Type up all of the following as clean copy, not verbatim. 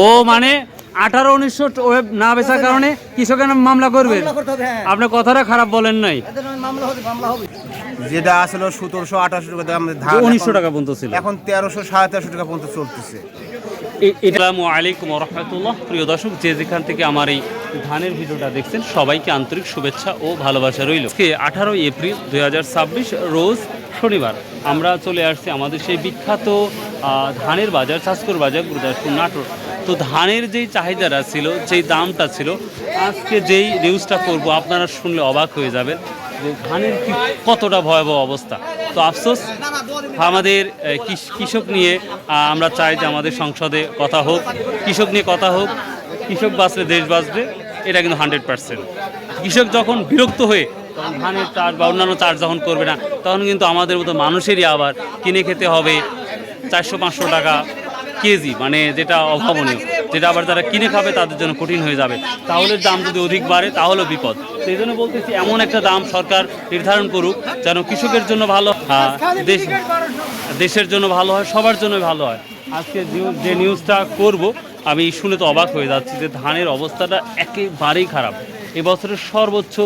ও মানে 18-19 না বেচার কারণে কৃষকের মামলা করবেন? আপনার কথাটা খারাপ বলেন নাই। যেটা আসলে 1700-1800 টাকা দাম, 1900 টাকা পর্যন্ত ছিল, এখন 1300-1350 টাকা পর্যন্ত চলতেছে। আসসালামু আলাইকুম ওয়া রাহমাতুল্লাহ। প্রিয় দর্শক, যে যেখান থেকে আমার এই ধানের ভিডিওটা দেখছেন সবাইকে আন্তরিক শুভেচ্ছা ও ভালোবাসা রইল। 18 এপ্রিল 2026 রোজ শনিবার আমরা চলে আসছি আমাদের সেই বিখ্যাত ধানের বাজার, চাষকর বাজার, গুরুদাসপুর, নাটোর। তো ধানের যেই চাহিদাটা ছিল, যেই দামটা ছিল, আজকে যেই নিউজটা করব আপনারা শুনলে অবাক হয়ে যাবেন যে ধানের কতটা ভয়াবহ অবস্থা। তো আফসোস, আমাদের কৃষক নিয়ে আমরা চাই যে আমাদের সংসদে কথা হোক, কৃষক নিয়ে কথা হোক। কৃষক বাঁচলে দেশ বাঁচবে, এটা কিন্তু 100%। কৃষক যখন বিরক্ত হয়ে তখন ধানের চাষ বা অন্যান্য চাষ যখন করবে না, তখন কিন্তু আমাদের মতো মানুষেরই আবার কিনে খেতে হবে 400-500 টাকা কেজি, মানে যেটা অভাবনীয়, যেটা আবার যারা কিনে খাবে তাদের জন্য কঠিন হয়ে যাবে। তাহলে দাম যদি অধিক বাড়ে তাহলেও বিপদ। সেই জন্য বলতেছি, এমন একটা দাম সরকার নির্ধারণ করুক যেন কৃষকের জন্য ভালো, দেশের জন্য ভালো হয়, সবার জন্য ভালো হয়। আজকে যে নিউজটা করব আমি শুনে তো অবাক হয়ে যাচ্ছি যে ধানের অবস্থাটা একেবারেই খারাপ। এবছরের সর্বোচ্চ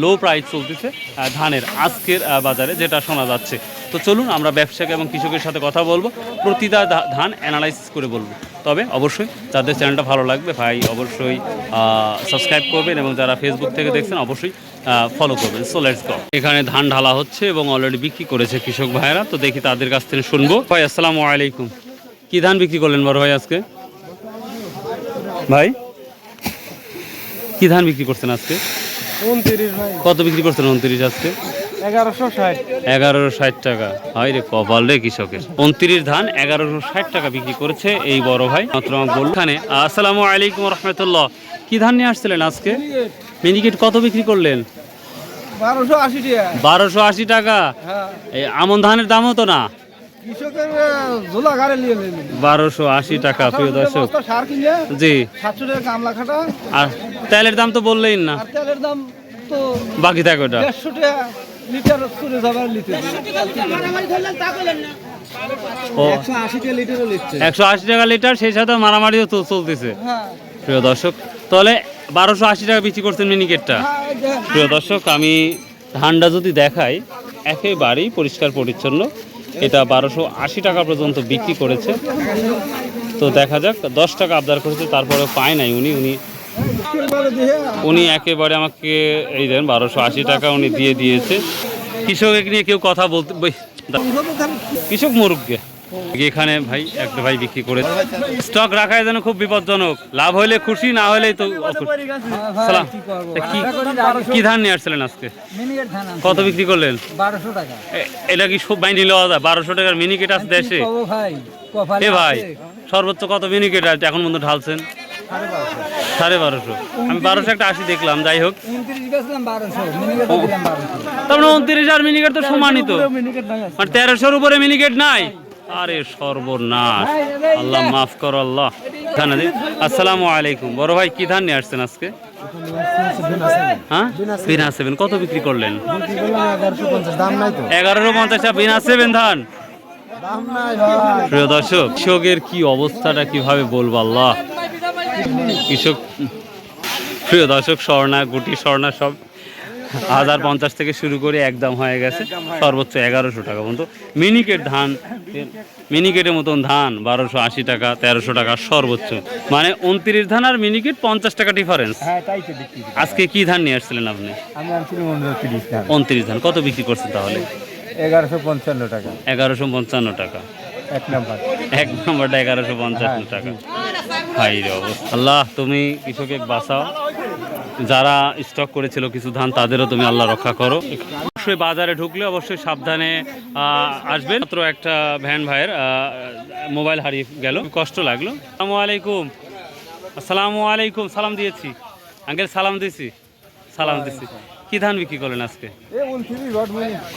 লো প্রাইস চলতেছে ধানের আজকের বাজারে, যেটা শোনা যাচ্ছে। তো চলুন আমরা ব্যবসায়ী এবং কৃষকের সাথে কথা বলবো, প্রতিটা ধান অ্যানালাইসিস করে বলবো। তবে অবশ্যই যাদের চ্যানেলটা ভালো লাগবে ভাই অবশ্যই সাবস্ক্রাইব করবেন, এবং যারা ফেসবুক থেকে দেখছেন অবশ্যই ফলো করবেন। So let's go. এখানে ধান ঢালা হচ্ছে এবং অলরেডি বিক্রি করেছে কৃষক ভাইয়েরা। তো দেখি তাদের কাছ থেকে শুনবো। ভাই আসসালামু আলাইকুম, কি ধান বিক্রি করলেন বড় ভাই আজকে? ভাই কি ধান বিক্রি করছেন আজকে? 29 ভাই। কত বিক্রি করছেন 29 আজকে? 1160। 1160 টাকা। হাই রে কপাল রে কৃষকের। 29 ধান 1160 টাকা বিক্রি করেছে এই বড় ভাই। মাত্র আমাকে বলল এখানে। আসসালামু আলাইকুম রহমতুল্লাহ, কি ধান নিয়ে আসছিলেন আজকে? মিনিকেট কত বিক্রি করলেন? 1280 টাকা। 1280 টাকা। এই আমন ধানের দামও তো না, কৃষকের ঝোলা গাড়ি নিয়ে নেন। 1280 টাকা। প্রিয় দর্শক, সার কিনে জি 700 টাকা কামলা খাটা। আর তেলের দাম তো বললেই না, আর তেলের দাম তো বাকি থাকে ওটা 150 টাকা লিটার করে যাবে লিটার। 180 টাকা লিটারও লিখছে। 180 টাকা লিটার, সেই সাথে মারামারিও তো চলতেছে। হ্যাঁ প্রিয় দর্শক, তাহলে 1280 টাকা বিক্রি করছেন মিনিকেটটা। প্রিয় দর্শক, আমি ধানটা যদি দেখাই একেবারেই পরিষ্কার পরিচ্ছন্ন। এটা 1280 টাকা পর্যন্ত বিক্রি করেছে। তো দেখা যাক, 10 টাকা আবদার করেছে, তারপরে পায় নাই উনি একেবারে আমাকে এই দেন 1280 টাকা উনি দিয়ে দিয়েছে। কৃষক নিয়ে কেউ কথা বলতে, কৃষক মরুককে এখানে ভাই একটা ভাই বিক্রি করে। স্টক রাখায় যেন খুব বিপজ্জনক, লাভ হইলে খুশি, না হলেই তো সালাম। কি ধান নিয়ে আসছিলেন আজকে? কত বিক্রি করলেন? 1200 টাকা। এটা কি সব বাইন্ডি লওয়া যায়? 1200 টাকার মিনিকেট আছে দেশে? এ ভাই সর্বোচ্চ কত মিনিকেট আছে এখন পর্যন্ত ঢালছেন? 1250। আমি 1280 দেখলাম। যাই হোক, 29 আর মিনিকেট তো সমানই তো, মানে 1300-র উপরে মিনিকেট নাই। আরে সর্বনাশ, আল্লাহ মাফ করো আল্লাহ। আসসালামু আলাইকুম বড় ভাই, কি ধান নিয়ে আসছেন আজকে? হ্যাঁ, বিনা 7। কত বিক্রি করলেন? 1150 বিনা 7 ধান। প্রিয় দর্শক, কৃষকের কি অবস্থাটা কিভাবে বলবো আল্লাহ। কৃষক, প্রিয় দর্শক, স্বর্ণা, গুটি স্বর্ণা সব 1050 থেকে শুরু করে একদম হয়ে গেছে সর্বোচ্চ 1100 টাকা পর্যন্ত। মিনিকেট ধান, মিনিকেটের মতন ধান 1280 টাকা, 1300 টাকা সর্বোচ্চ, মানে 29 ধান আর মিনিকেট 50 টাকা ডিফারেন্স। আজকে কি ধান নিয়ে আসছিলেন আপনি? 29 ধান। কত বিক্রি করছেন তাহলে? 1155 টাকা। 1155 টাকা। এক নম্বরটা 1155 টাকা। হাই রে অবস্থা। আল্লাহ তুমি কৃষকে বাঁচাও, যারা স্টক করেছিল কিছু ধান তাদেরও তুমি আল্লাহ রক্ষা করো। অবশ্যই বাজারে ঢুকলে অবশ্যই সাবধানে আসবেন। মাত্র একটা ভ্যান ভাইয়ের মোবাইল হারিয়ে গেল, কষ্ট লাগলো। আসসালামু আলাইকুম। আসসালামু আলাইকুম। সালাম দিয়েছি আঙ্কেল, সালাম দিয়েছি। কি ধান বিক্রি করলেন আজকে?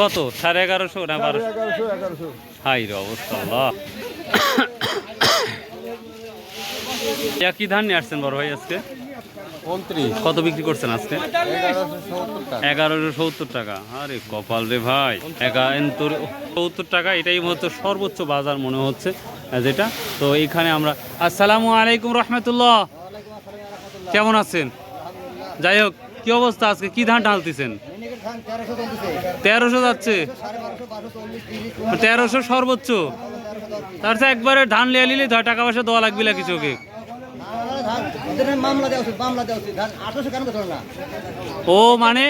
কত? 1150 না 1200? হাই রে অবস্থা আল্লাহ। কি ধান নিয়ে আসছেন বড় ভাই আজকে? 29। কত বিক্রি করছেন আজকে? 1170 টাকা। আরে কপাল রে ভাই, 1170 টাকা। এটাই মতো সর্বোচ্চ বাজার মনে হচ্ছে যেটা। তো এইখানে আমরা আসসালামু আলাইকুম রহমতুল্লাহ, কেমন আছেন? যাই হোক, কি অবস্থা আজকে, কি ধান ঢালতেছেন? 1300 যাচ্ছে, 1300 সর্বোচ্চ। তার চেয়ে একবারে ধান লিয়ে নিলে টাকা পয়সা দেওয়া লাগবে না কিছুকে। ও মানে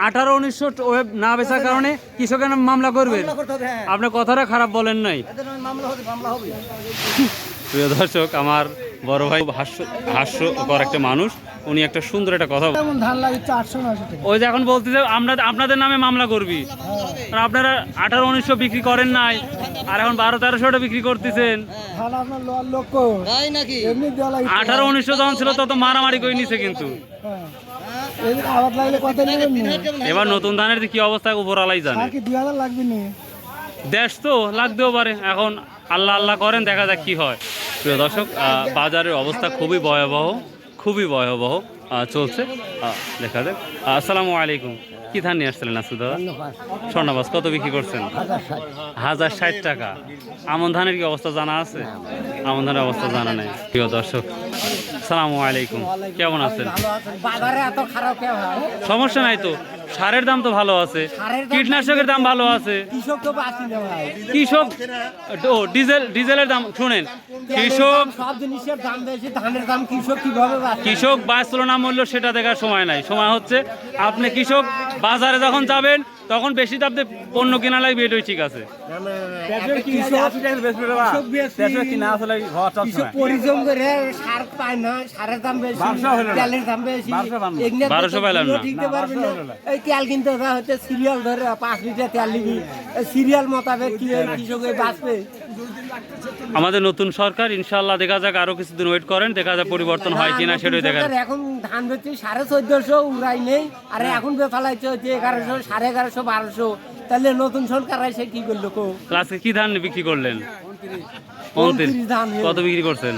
18-1900 না বেচার কারণে কৃষকের নামে মামলা করবেন? আপনার কথাটা খারাপ বলেন নাই। প্রিয় দর্শক, আমার বড় ভাই হাস্যকর একটা মানুষ, উনি একটা সুন্দর একটা কথা ধান লাগে 400-900 টাকা। ওই যে এখন বলতেছে আমরা আপনাদের নামে মামলা করবি, আর আপনারা 18-1900 বিক্রি করেন নাই, আর এখন 1200-1300 বিক্রি করতেছেন। ধান আপনার লোয়ার লক্ষ তাই নাকি? এমনি দেওয়া লাগে 18-1900 যখন ছিল তত মারামারি করে নিছে কিন্তু। এদিকে আবাদ লাগলে কত নেবেন না? এবার নতুন ধানের যে কি অবস্থা উপরালাই জানে। আর কি 2000 লাগবে না? দেশ তো লাগতেও পারে, এখন আল্লাহ আল্লাহ করেন, দেখা যাক কি হয়। প্রিয় দর্শক, বাজারের অবস্থা খুবই ভয়াবহ চলছে, দেখা যাক। আসসালামু আলাইকুম, কি ধান নিয়ে আসছিলেন আসু দাদা? স্বর্ণবাস কত বিক্রি করছেন? 1060 টাকা। আমন ধানের কি অবস্থা জানা আছে? আমন ধানের অবস্থা জানা নাই। প্রিয় দর্শক, আসসালামু আলাইকুম, কেমন আছেন? বাজারে এত খারাপ কেন হয়? সমস্যা নাই তো, সারের দাম তো ভালো আছে, কীটনাশকের দাম ভালো আছে, কৃষক তো বাঁচি না ভাই। কৃষক ও ডিজেলের দাম শুনেন, কৃষক সব জিনিসের দাম বেশি, ধানের দাম কৃষক কিভাবে বাঁচে? কৃষক বাঁচলো না মূল্য সেটা দেখার সময় নাই। সময় হচ্ছে আপনি কৃষক বাজারে যখন যাবেন তখন বেশি দামে পণ্য কেনা লাগবে, এটাই ঠিক আছে। পরিশ্রম করে সার পায় না, সারের দাম বেশি, তেলের দাম বেশি, 1200 পাইলাম না। ঠিকতে পারবে না। এই তেল কিনতে হচ্ছে সিরিয়াল ধরে 5 লিটার তেল নিবি, সিরিয়াল মোতাবেক কি কৃষক বাঁচবে? আমাদের নতুন সরকার, ইনশাআল্লাহ দেখা যাক, আরো কিছুদিন ওয়েট করেন, দেখা যাক পরিবর্তন হয় কিনা সেটাই দেখা যাক। এখন ধান বেচছে 1450 উড়াই নেই, আর এখন বেচালাইছে হচ্ছে 1100, 1150, 1200। তাহলে নতুন সরকার এসে কি করলো? আজকে কি ধান বিক্রি করলেন? 29 ধান। কত বিক্রি করছেন?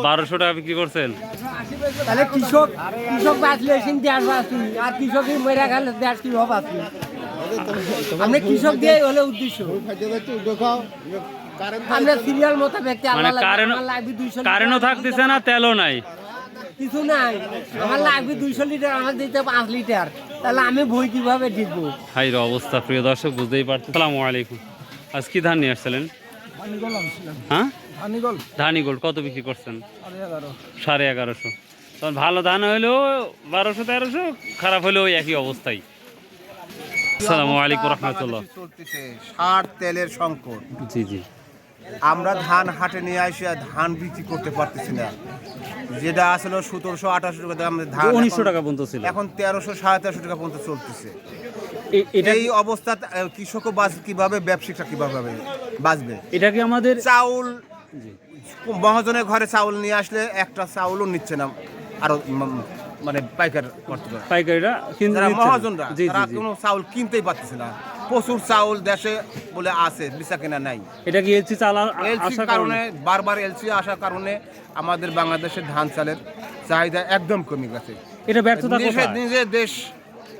1200 টাকা বিক্রি করছেন। তাহলে কৃষক বাঁচলে এসেন দেশ বাঁচি, আর কৃষকের মরে গেলে দেশ কি হবে? আপনি কৃষক দিয়ে হলে উদ্দেশ্য আমরা সিরিয়াল মোতাবেক মানে কারেন্টও থাকতেছে না, তেলও নাই, কিছু নাই। আমার লাগবে 200 লিটার, আমার দিতে 5 লিটার, তাহলে আমি বই কিভাবে দিবো? হাই রে অবস্থা, প্রিয় দর্শক, বুঝতেই পারছেন। আসসালামু আলাইকুম, আজ কি ধান নিয়ে আসছিলেন? হ্যাঁ, ধানিগোল্ড কত বিক্রি করছেন? 1150। তখন ভালো ধান হইলেও 1200-1300, খারাপ হলেও একই অবস্থায়। আসসালামু আলাইকুম রহমতুল্লাহ। চলতেছে সার তেলের সংকট। জি জি, আমরা ধান হাটে নিয়ে আসি আর ধান বিক্রি করতে পারতেছি না। যেটা আসলে 1700-1800 টাকা দামের ধান 1900 টাকা পর্যন্ত ছিল, এখন 1300-1350 টাকা পর্যন্ত চলতেছে। এটা এই অবস্থা কৃষকও বাঁচবে কিভাবে, ব্যবসায়িকরা কিভাবে বাঁচবে? এটা কি আমাদের চাউল, মহাজনের ঘরে চাউল নিয়ে আসলে একটা চাউলও নিচ্ছে না, আরো মানে পাইকারিরা যারা মহাজনরা তারা কোনো চাউল কিনতেই পারতেছে না। প্রচুর চাউল দেশে বলে আছে, বেচা কেনা নাই। এটা কি এলসি চাল এলসির কারণে, বারবার এলসি আসার কারণে আমাদের বাংলাদেশের ধান চালের চাহিদা একদম কমে গেছে। এটা ব্যর্থতা কোথায়?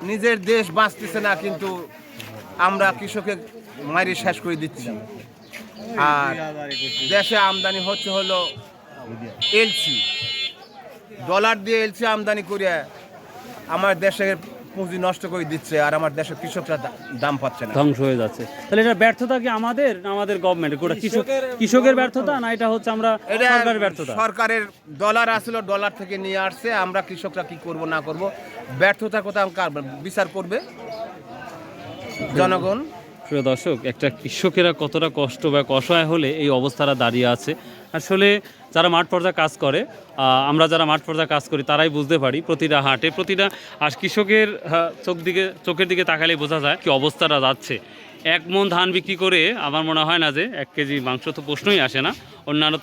নিজের দেশ বাঁচতেছে না, কিন্তু আমরা কৃষকের মারি শেষ করে দিচ্ছি। আর দেশে আমদানি হলো এলসি, ডলার দিয়ে এলসি আমদানি করে আমার দেশের পুঁজি নষ্ট করে দিচ্ছে, আর আমার দেশের কৃষকরা দাম পাচ্ছে না, ধ্বংস হয়ে যাচ্ছে। তাহলে এটা ব্যর্থতা কি আমাদের গভর্নমেন্টের, গোটা কৃষকের ব্যর্থতা, না এটা হচ্ছে আমরা সরকারের ব্যর্থতা? সরকারের ডলার আসলে ডলার থেকে নিয়ে আসছে, আমরা কৃষকরা কি করব না করব, ব্যর্থতার কথা বিচার করবে জনগণ। প্রিয় দর্শক, একটা কৃষকেরা কতটা কষ্ট বা অসহায় হলে এই অবস্থাটা দাঁড়িয়ে আছে। আসলে যারা মাঠ পর্যায়ে কাজ করে, আমরা যারা মাঠ পর্যায়ে কাজ করি তারাই বুঝতে পারি, প্রতিটা হাটে প্রতিটা কৃষকের চোখের দিকে তাকালেই বোঝা যায় কি অবস্থাটা যাচ্ছে। 1 মণ ধান বিক্রি করে আমার মনে হয় না যে 1 কেজি মাংস তো প্রশ্নই আসে না। অন্যান্য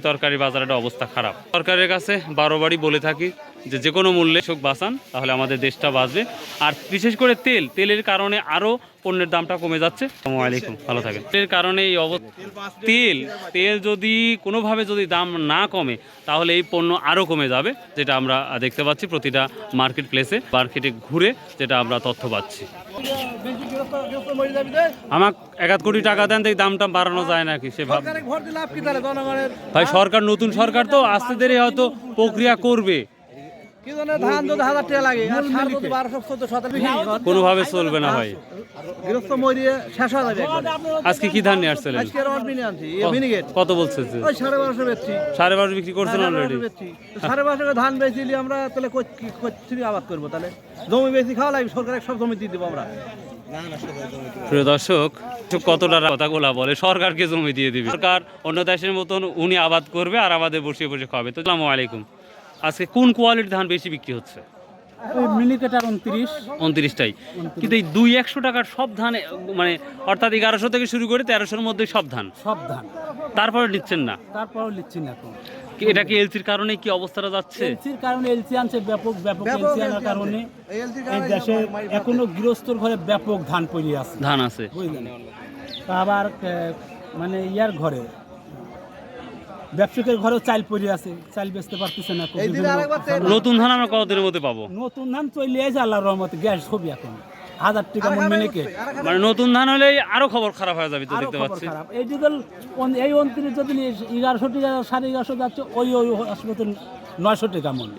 তরকারি বাজারের অবস্থা খারাপ। সরকারের কাছে 12 বারই বলে থাকি, যে কোনো মূল্যে কৃষক বাঁচান, তাহলে আমাদের দেশটা বাঁচবে। আর বিশেষ করে তেলের কারণে আরও পণ্যের দামটা কমে যাচ্ছে। আসসালামু আলাইকুম, ভালো থাকেন। তেলের কারণে এই তেল যদি কোনোভাবে যদি দাম না কমে তাহলে এই পণ্য আরও কমে যাবে, যেটা আমরা দেখতে পাচ্ছি প্রতিটা মার্কেটে ঘুরে যেটা আমরা তথ্য পাচ্ছি। আমাকে 1 কোটি টাকা দেন, এই দামটা বাড়ানো যায় নাকি সে ভাব। ভাই সরকার, নতুন সরকার তো আসতে দেরি হয়তো প্রক্রিয়া করবে, ধান যদি 1000 টাকা লাগে আর সার যদি 1200-1400 কোনোভাবে চলবে না ভাই। গৃহস্থ মরিয়ে শেষ হয়ে যাবে। আজকে কি ধান নিয়ে আসছিলেন? আজকে রড মিনি আনছি, মিনিগেট কত বলছে? ওই 1250 বেচছি। 12.5 বিক্রি করছেন অলরেডি? 1250 ধান বেচিলি আমরা, তাহলে কই আবাদ করবো? তাহলে জমি বেশি খাওয়া লাগবে, সরকারের সব জমি দিয়ে দেবো আমরা। প্রিয় দর্শক, কতটা কথাগুলা বলে সরকারকে জমি দিয়ে দিবে, সরকার অন্য দেশের মতন উনি আবাদ করবে আর আমাদের বসে বসে খাবে। তো আসসালামু আলাইকুম, আজকে কোন কোয়ালিটির ধান বেশি বিক্রি হচ্ছে? মিনিকেট আর 29টাই, কিন্তু এই 200-100 টাকার সব ধান, মানে অর্থাৎ 1100 থেকে শুরু করে 1300-র মধ্যে সব ধান, তারপরে নিচ্ছেন না? তারপরেও নিচ্ছি না। এটা কি এলসির কারণে কি অবস্থাটা যাচ্ছে? এলসির কারণে এলসি আনছে, ব্যাপক এলসি আনার কারণে এই দেশে এখনো গৃহস্থর ঘরে ব্যাপক ধান পড়ে আছে, ধান আছে বুঝলেন। আবার মানে ইয়ার ঘরে, ব্যবসায়ীর ঘরেও চাল পড়ে আছে, চাল বেচতে পারতেছে না। নতুন ধান আমরা কতদিনের মধ্যে পাবো? নতুন ধান চলে আসে আল্লাহর রহমতে, গ্যাস ছবি এখন 1000 টাকা মন মিনিকেট। মানে নতুন ধান হলে আরো খবর খারাপ হয়ে যাবে তো, দেখতে পাচ্ছি। এই যুগল এই 29 যদি 1100 টাকা 1150 যাচ্ছে, ওই আসলে 900 টাকা মন।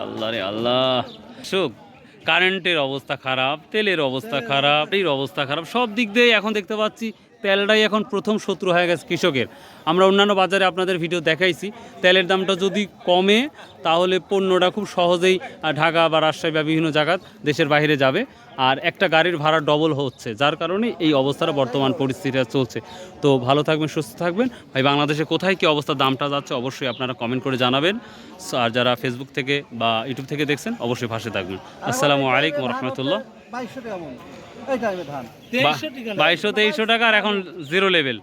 আল্লাহ রে আল্লাহ। সুখ, কারেন্টের অবস্থা খারাপ, তেলের অবস্থা খারাপ, এই অবস্থা খারাপ, সব দিক দিয়ে এখন দেখতে পাচ্ছি তেলটাই এখন প্রথম শত্রু হয়ে গেছে কৃষকের। আমরা অন্যান্য বাজারে আপনাদের ভিডিও দেখাইছি, তেলের দামটা যদি কমে তাহলে পণ্যটা খুব সহজেই ঢাকা বা রাজশাহী বা বিভিন্ন জায়গা দেশের বাইরে যাবে, আর একটা গাড়ির ভাড়া ডবল হচ্ছে, যার কারণে এই অবস্থাটা বর্তমান পরিস্থিতিটা চলছে। তো ভালো থাকবেন, সুস্থ থাকবেন ভাই। বাংলাদেশে কোথায় কী অবস্থা, দামটা যাচ্ছে অবশ্যই আপনারা কমেন্ট করে জানাবেন। আর যারা ফেসবুক থেকে বা ইউটিউব থেকে দেখছেন অবশ্যই পাশে থাকবেন। আসসালামু আলাইকুম রহমতুল্লাহ। 2200-2300 টাকা আর এখন জিরো লেভেল।